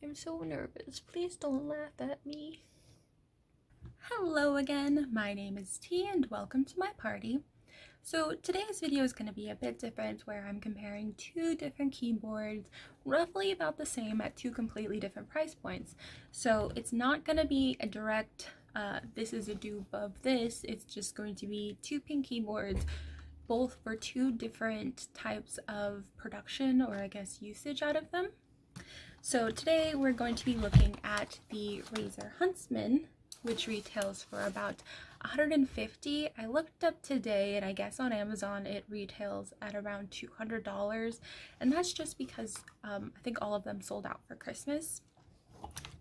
I'm so nervous. Please don't laugh at me. Hello again, my name is T and welcome to my party. So today's video is going to be a bit different where I'm comparing two different keyboards roughly about the same at two completely different price points. So it's not going to be a direct this is a dupe of this. It's just going to be two pink keyboards, both for two different types of production, or I guess usage out of them. So today we're going to be looking at the Razer Huntsman, which retails for about $150. I looked up today and I guess on Amazon it retails at around $200, and that's just because I think all of them sold out for Christmas.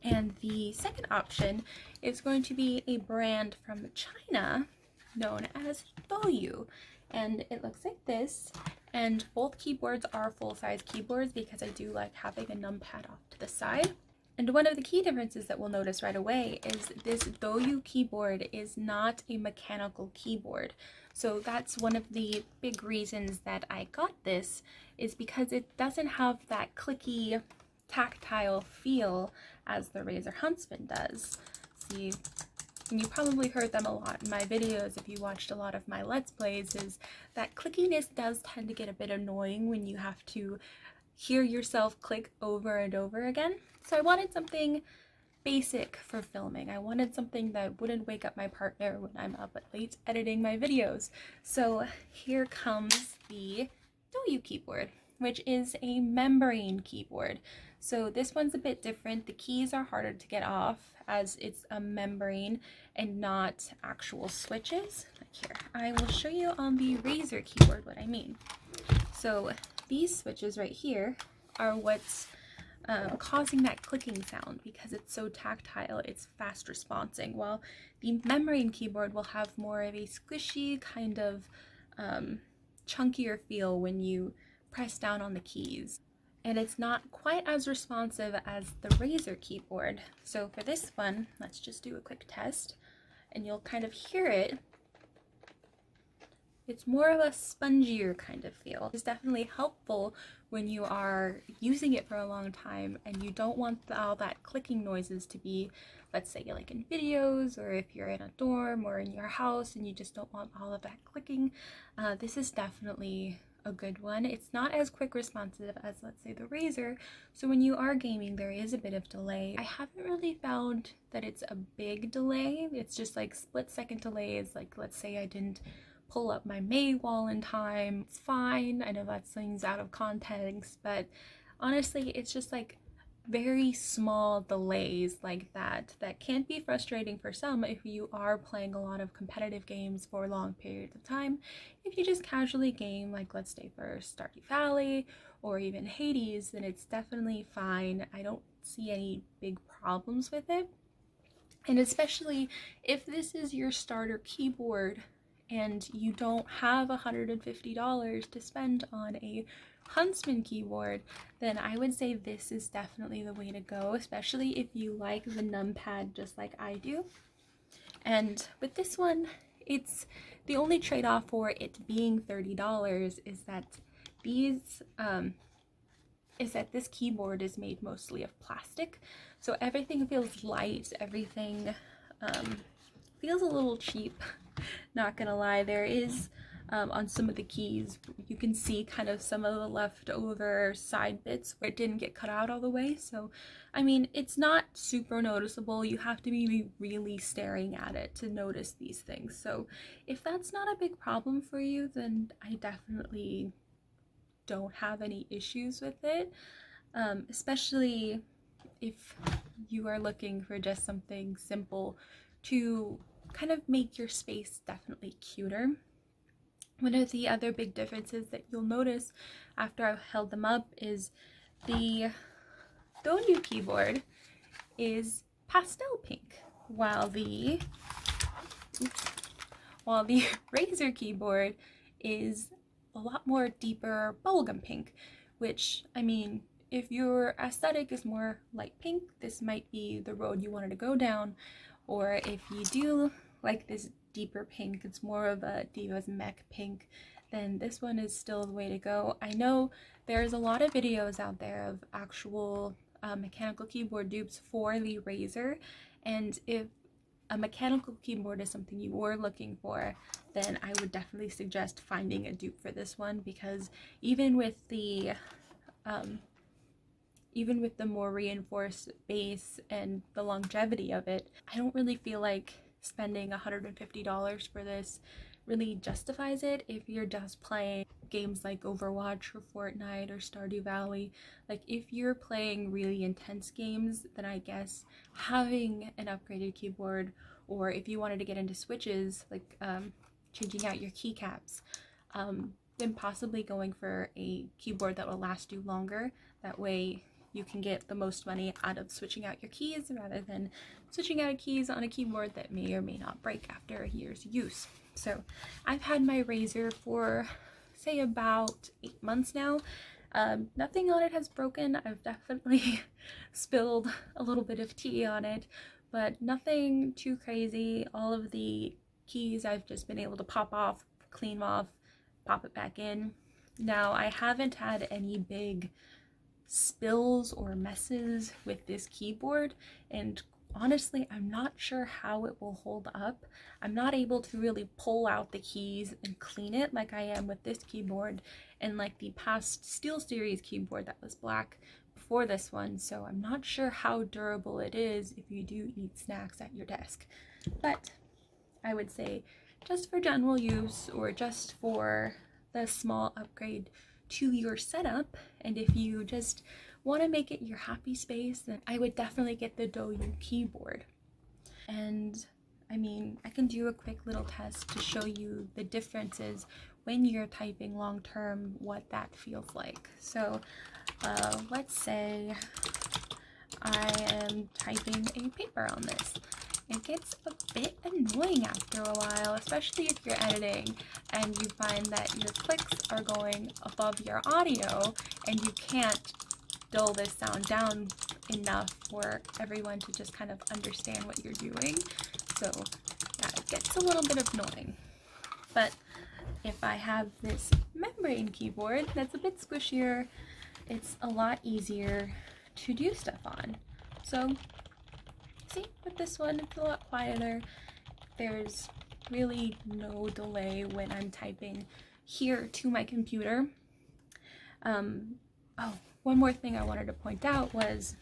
And the second option is going to be a brand from China known as Doyou, and it looks like this. And both keyboards are full-size keyboards because I do like having a numpad off to the side. And one of the key differences that we'll notice right away is this Doyou keyboard is not a mechanical keyboard. So that's one of the big reasons that I got this, is because it doesn't have that clicky tactile feel as the Razer Huntsman does. See, and you probably heard them a lot in my videos if you watched a lot of my Let's Plays, is that clickiness does tend to get a bit annoying when you have to hear yourself click over and over again. So I wanted something basic for filming. I wanted something that wouldn't wake up my partner when I'm up at late editing my videos. So here comes the Doyou keyboard, which is a membrane keyboard. So this one's a bit different. The keys are harder to get off as it's a membrane and not actual switches. Like here, I will show you on the Razer keyboard what I mean. So these switches right here are what's causing that clicking sound because it's so tactile, it's fast responding, while the membrane keyboard will have more of a squishy kind of chunkier feel when you press down on the keys. And it's not quite as responsive as the Razer keyboard. So for this one, let's just do a quick test and you'll kind of hear it. It's more of a spongier kind of feel. It's definitely helpful when you are using it for a long time and you don't want all that clicking noises to be, let's say like in videos, or if you're in a dorm or in your house and you just don't want all of that clicking. This is definitely a good one. It's not as quick responsive as, let's say, the Razer, so when you are gaming there is a bit of delay. I haven't really found that it's a big delay. It's just like split-second delays, like let's say I didn't pull up my May wall in time. It's fine. I know that things out of context, but honestly it's just like very small delays like that can be frustrating for some if you are playing a lot of competitive games for long periods of time. If you just casually game, like let's say for Stardew Valley or even Hades, then it's definitely fine. I don't see any big problems with it. And especially if this is your starter keyboard and you don't have $150 to spend on a Huntsman keyboard, then I would say this is definitely the way to go, especially if you like the numpad just like I do. And with this one, it's the only trade-off for it being $30 is that this keyboard is made mostly of plastic, so everything feels light, everything feels a little cheap. Not gonna lie, there is on some of the keys you can see kind of some of the leftover side bits where it didn't get cut out all the way. So I mean, it's not super noticeable. You have to be really staring at it to notice these things. So if that's not a big problem for you, then I definitely don't have any issues with it, especially if you are looking for just something simple to kind of make your space definitely cuter. One of the other big differences that you'll notice after I've held them up is the Doyou keyboard is pastel pink, while the Razer keyboard is a lot more deeper bubblegum pink, which, I mean, if your aesthetic is more light pink, this might be the road you wanted to go down. Or if you do like this deeper pink, it's more of a Diva's Mech pink, then this one is still the way to go. I know there's a lot of videos out there of actual mechanical keyboard dupes for the Razer, and if a mechanical keyboard is something you were looking for, then I would definitely suggest finding a dupe for this one, because even with the more reinforced base and the longevity of it, I don't really feel like spending $150 for this really justifies it if you're just playing games like Overwatch or Fortnite or Stardew Valley. Like, if you're playing really intense games, then I guess having an upgraded keyboard, or if you wanted to get into switches, like changing out your keycaps, then possibly going for a keyboard that will last you longer. That way you can get the most money out of switching out your keys rather than switching out keys on a keyboard that may or may not break after a year's use. So I've had my Razer for, say, about 8 months now. Nothing on it has broken. I've definitely spilled a little bit of tea on it, but nothing too crazy. All of the keys I've just been able to pop off, clean off, pop it back in. Now, I haven't had any big spills or messes with this keyboard, and honestly, I'm not sure how it will hold up. I'm not able to really pull out the keys and clean it like I am with this keyboard and like the past SteelSeries keyboard that was black before this one, so I'm not sure how durable it is if you do eat snacks at your desk. But I would say, just for general use or just for the small upgrade to your setup, and if you just want to make it your happy space, then I would definitely get the Doyou keyboard. And I mean, I can do a quick little test to show you the differences when you're typing long term, what that feels like. So let's say I am typing a paper on this. It gets a bit annoying after a while, especially if you're editing and you find that your clicks are going above your audio and you can't dull this sound down enough for everyone to just kind of understand what you're doing. So yeah, it gets a little bit annoying. But if I have this membrane keyboard that's a bit squishier, it's a lot easier to do stuff on. So see, with this one, it's a lot quieter. There's really no delay when I'm typing here to my computer. Oh, one more thing I wanted to point out was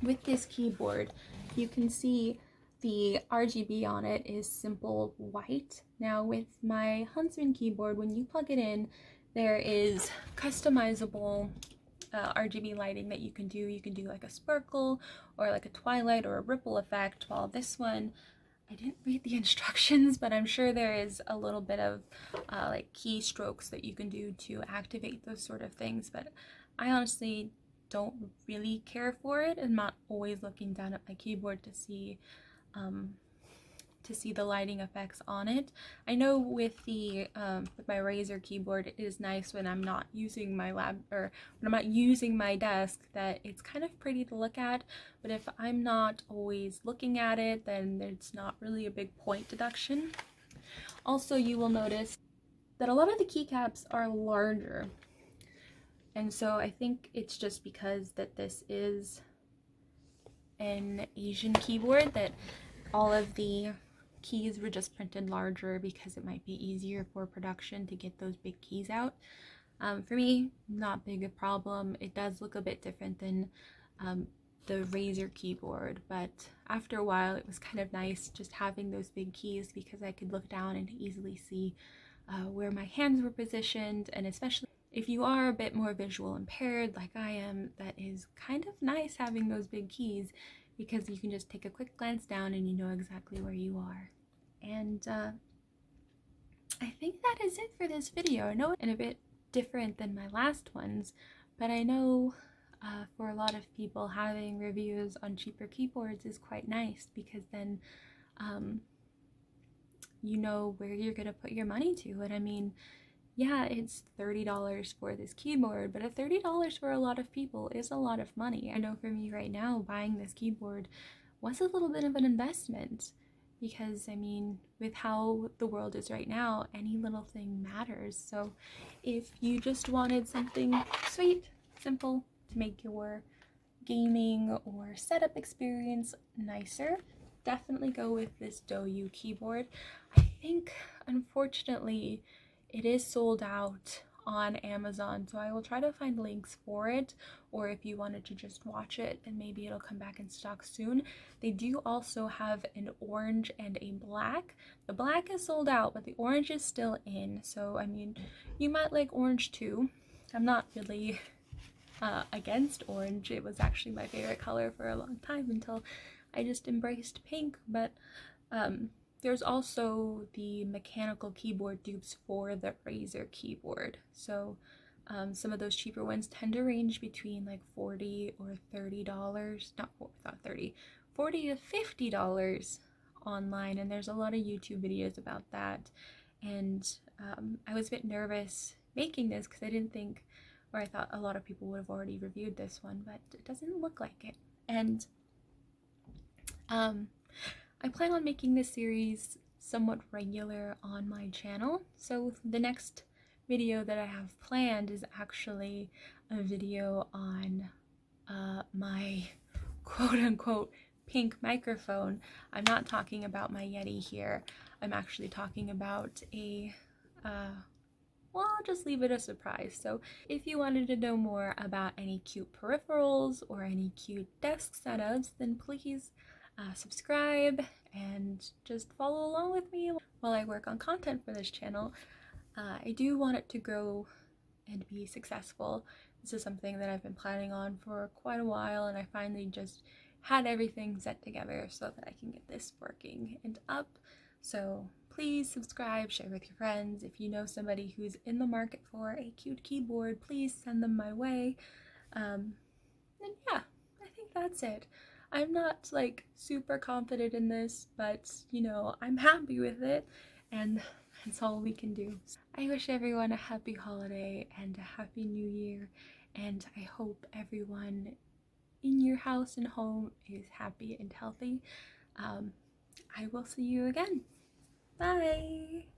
with this keyboard, you can see the RGB on it is simple white. Now with my Huntsman keyboard, when you plug it in, there is customizable RGB lighting that you can do. You can do like a sparkle or like a twilight or a ripple effect, while this one, I didn't read the instructions, but I'm sure there is a little bit of like keystrokes that you can do to activate those sort of things, but I honestly don't really care for it. I'm not always looking down at my keyboard to see the lighting effects on it. I know with the with my Razer keyboard, it is nice when I'm not using my when I'm not using my desk, that it's kind of pretty to look at, but if I'm not always looking at it, then it's not really a big point deduction. Also, you will notice that a lot of the keycaps are larger, and so I think it's just because that this is an Asian keyboard that all of the keys were just printed larger because it might be easier for production to get those big keys out. For me, not big a problem. It does look a bit different than the Razer keyboard, but after a while it was kind of nice just having those big keys because I could look down and easily see where my hands were positioned, and especially if you are a bit more visual impaired like I am, that is kind of nice having those big keys because you can just take a quick glance down and you know exactly where you are. And I think that is it for this video. I know it's a bit different than my last ones, but I know for a lot of people having reviews on cheaper keyboards is quite nice because then you know where you're gonna put your money to. And I mean, yeah, it's $30 for this keyboard, but at $30 for a lot of people is a lot of money. I know for me right now, buying this keyboard was a little bit of an investment because, I mean, with how the world is right now, any little thing matters. So if you just wanted something sweet, simple to make your gaming or setup experience nicer, definitely go with this Doyou keyboard. I think, unfortunately, it is sold out on Amazon, so I will try to find links for it, or if you wanted to just watch it and maybe it'll come back in stock soon. They do also have an orange and a black. The black is sold out, but the orange is still in, so I mean, you might like orange too. I'm not really against orange. It was actually my favorite color for a long time until I just embraced pink, but there's also the mechanical keyboard dupes for the Razer keyboard. So some of those cheaper ones tend to range between like $40 or $30, not 30, $40 to $50 online, and there's a lot of YouTube videos about that. And I was a bit nervous making this because I didn't think, or I thought a lot of people would have already reviewed this one, but it doesn't look like it. And I plan on making this series somewhat regular on my channel, so the next video that I have planned is actually a video on my quote-unquote pink microphone. I'm not talking about my Yeti here. I'm actually talking about a well, I'll just leave it a surprise. So if you wanted to know more about any cute peripherals or any cute desk setups, then please subscribe and just follow along with me while I work on content for this channel. I do want it to grow and be successful. This is something that I've been planning on for quite a while, and I finally just had everything set together so that I can get this working and up. So please subscribe, share with your friends. If you know somebody who's in the market for a cute keyboard, please send them my way. And yeah, I think that's it. I'm not like super confident in this, but you know, I'm happy with it, and that's all we can do. I wish everyone a happy holiday and a happy new year, and I hope everyone in your house and home is happy and healthy. I will see you again. Bye!